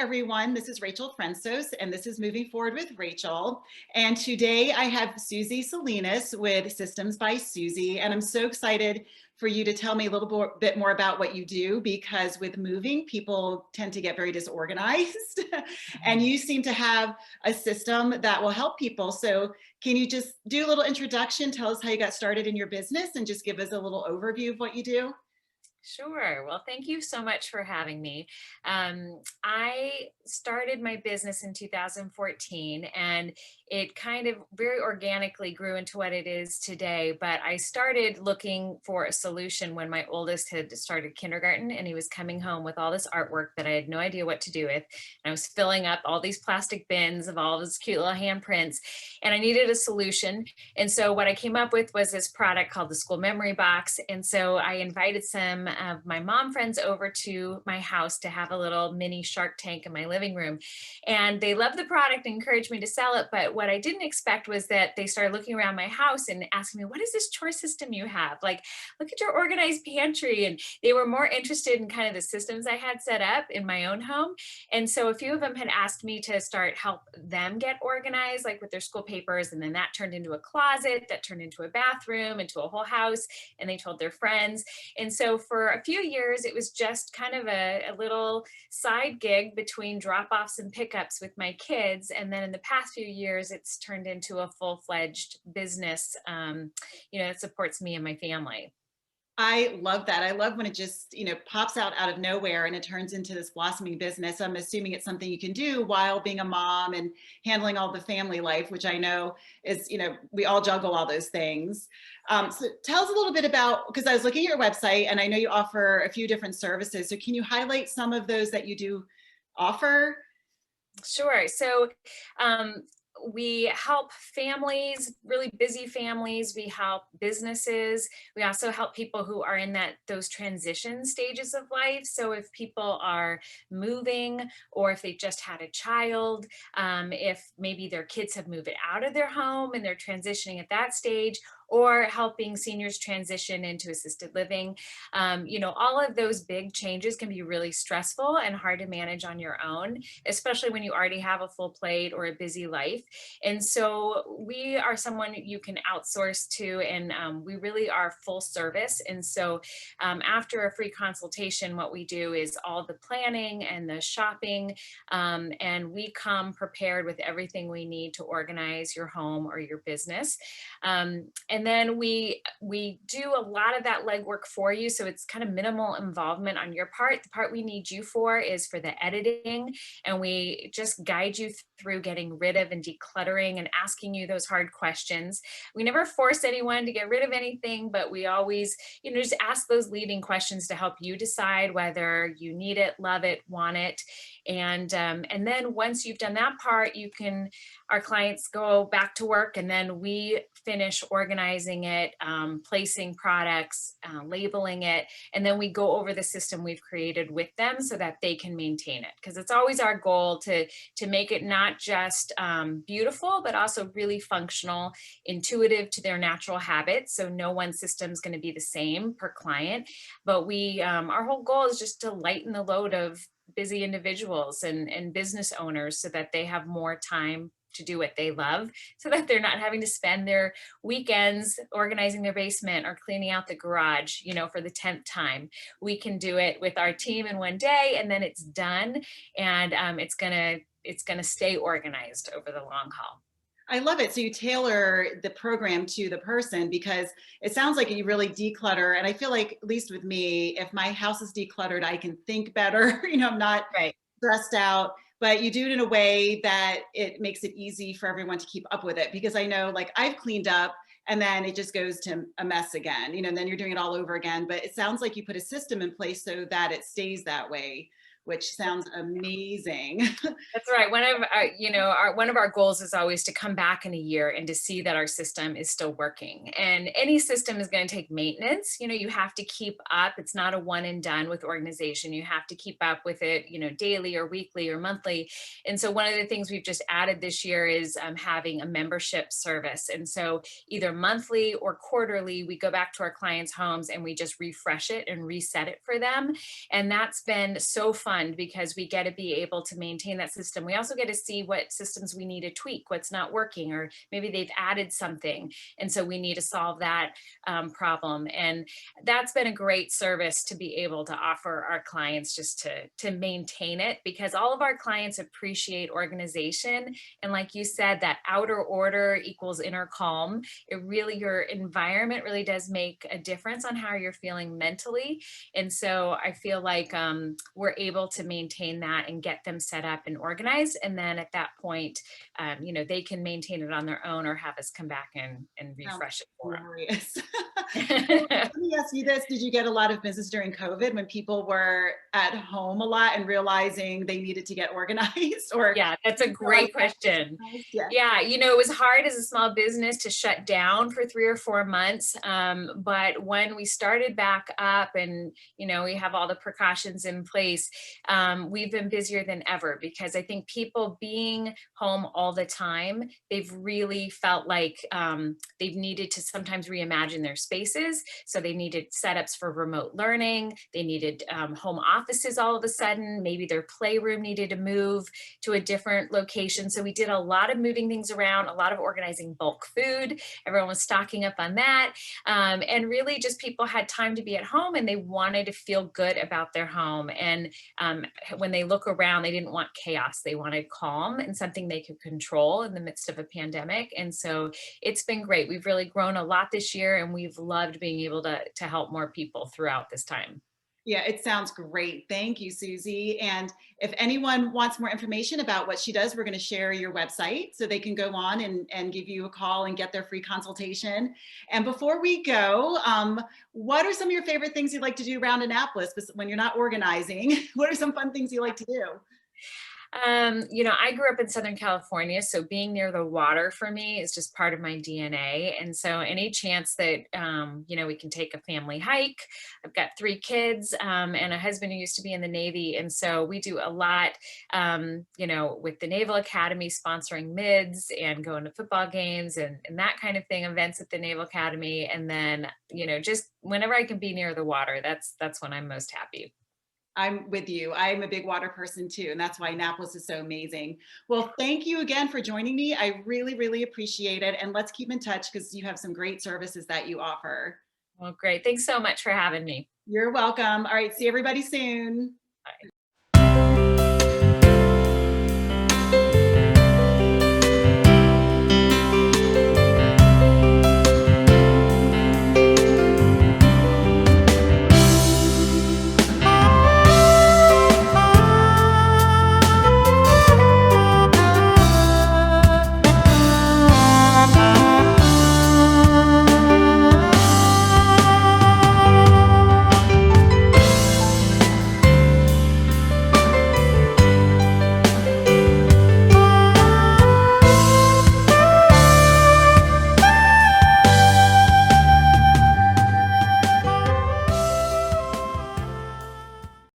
everyone. This is Rachel Frensos, and this is Moving Forward with Rachel. And today I have Susie Salinas with Systems by Susie, and I'm so excited for you to tell me a little bit more about what you do, because with moving, people tend to get very disorganized, and you seem to have a system that will help people. So can you just do a little introduction, tell us how you got started in your business, and just give us a little overview of what you do? Sure. Well, thank you so much for having me. I started my business in 2014 and it kind of very organically grew into what it is today. But I started looking for a solution when my oldest had started kindergarten and he was coming home with all this artwork that I had no idea what to do with. And I was filling up all these plastic bins of all these cute little handprints and I needed a solution. And so what I came up with was this product called the School Memory Box. And so I invited some of my mom friends over to my house to have a little mini Shark Tank in my living room. And they loved the product and encouraged me to sell it. But what I didn't expect was that they started looking around my house and asking me, what is this chore system you have? Like, look at your organized pantry. And they were more interested in kind of the systems I had set up in my own home. And so a few of them had asked me to start help them get organized, like with their school papers. And then that turned into a closet, that turned into a bathroom, into a whole house. And they told their friends. And so for a few years, it was just kind of a little side gig between drop-offs and pickups with my kids. And then in the past few years, it's turned into a full-fledged business, that supports me and my family. I love that. I love when it just, pops out of nowhere and it turns into this blossoming business. I'm assuming it's something you can do while being a mom and handling all the family life, which I know is, we all juggle all those things. So tell us a little bit about, because I was looking at your website and I know you offer a few different services. So can you highlight some of those that you do offer? Sure. So we help families, really busy families. We help businesses. We also help people who are in those transition stages of life. So if people are moving or if they just had a child, if maybe their kids have moved out of their home and they're transitioning at that stage, or helping seniors transition into assisted living. All of those big changes can be really stressful and hard to manage on your own, especially when you already have a full plate or a busy life. And so we are someone you can outsource to, and we really are full service. And so after a free consultation, what we do is all the planning and the shopping, and we come prepared with everything we need to organize your home or your business. And then we do a lot of that legwork for you. So it's kind of minimal involvement on your part. The part we need you for is for the editing. And we just guide you through getting rid of and decluttering and asking you those hard questions. We never force anyone to get rid of anything, but we always, just ask those leading questions to help you decide whether you need it, love it, want it. And then once you've done that part, our clients go back to work and then we finish organizing it, placing products, labeling it, and then we go over the system we've created with them so that they can maintain it. Because it's always our goal to make it not just beautiful, but also really functional, intuitive to their natural habits. So no one system is going to be the same per client, but our whole goal is just to lighten the load of busy individuals and business owners so that they have more time to do what they love, so that they're not having to spend their weekends organizing their basement or cleaning out the garage, for the 10th time. We can do it with our team in one day and then it's done. And it's gonna stay organized over the long haul. I love it. So you tailor the program to the person, because it sounds like you really declutter. And I feel like, at least with me, if my house is decluttered, I can think better. I'm not Right. stressed out, but you do it in a way that it makes it easy for everyone to keep up with it. Because I know, like, I've cleaned up and then it just goes to a mess again, and then you're doing it all over again. But it sounds like you put a system in place so that it stays that way, which sounds amazing. That's right. One of our goals is always to come back in a year and to see that our system is still working. And any system is going to take maintenance. You have to keep up. It's not a one and done with organization. You have to keep up with it, daily or weekly or monthly. And so one of the things we've just added this year is having a membership service. And so either monthly or quarterly, we go back to our clients' homes and we just refresh it and reset it for them. And that's been so fun fun because we get to be able to maintain that system. We also get to see what systems we need to tweak, what's not working, or maybe they've added something. And so we need to solve that problem. And that's been a great service to be able to offer our clients, just to maintain it, because all of our clients appreciate organization. And like you said, that outer order equals inner calm. It really, your environment really does make a difference on how you're feeling mentally. And so I feel like we're able to maintain that and get them set up and organized. And then at that point, they can maintain it on their own or have us come back and Sounds refresh it for glorious. Well, them. let me ask you this. Did you get a lot of business during COVID when people were at home a lot and realizing they needed to get organized? Or Yeah, that's a did you feel like great question. yeah. Yeah, it was hard as a small business to shut down for 3 or 4 months. But when we started back up and, we have all the precautions in place, we've been busier than ever, because I think people being home all the time, they've really felt like they've needed to sometimes reimagine their spaces. So they needed setups for remote learning. They needed home offices all of a sudden. Maybe their playroom needed to move to a different location. So we did a lot of moving things around, a lot of organizing bulk food. Everyone was stocking up on that. And really just people had time to be at home and they wanted to feel good about their home. And when they look around, they didn't want chaos. They wanted calm and something they could control in the midst of a pandemic. And so it's been great. We've really grown a lot this year, and we've loved being able to help more people throughout this time. Yeah, it sounds great. Thank you, Susie. And if anyone wants more information about what she does, we're going to share your website so they can go on and give you a call and get their free consultation. And before we go, what are some of your favorite things you'd like to do around Annapolis when you're not organizing? What are some fun things you like to do? I grew up in Southern California, so being near the water for me is just part of my DNA. And so any chance that, we can take a family hike. I've got 3 kids and a husband who used to be in the Navy. And so we do a lot, with the Naval Academy sponsoring mids and going to football games and that kind of thing, events at the Naval Academy. And then, just whenever I can be near the water, that's when I'm most happy. I'm with you. I'm a big water person too, and that's why Annapolis is so amazing. Well, thank you again for joining me. I really, really appreciate it. And let's keep in touch because you have some great services that you offer. Well, great. Thanks so much for having me. You're welcome. All right, see everybody soon.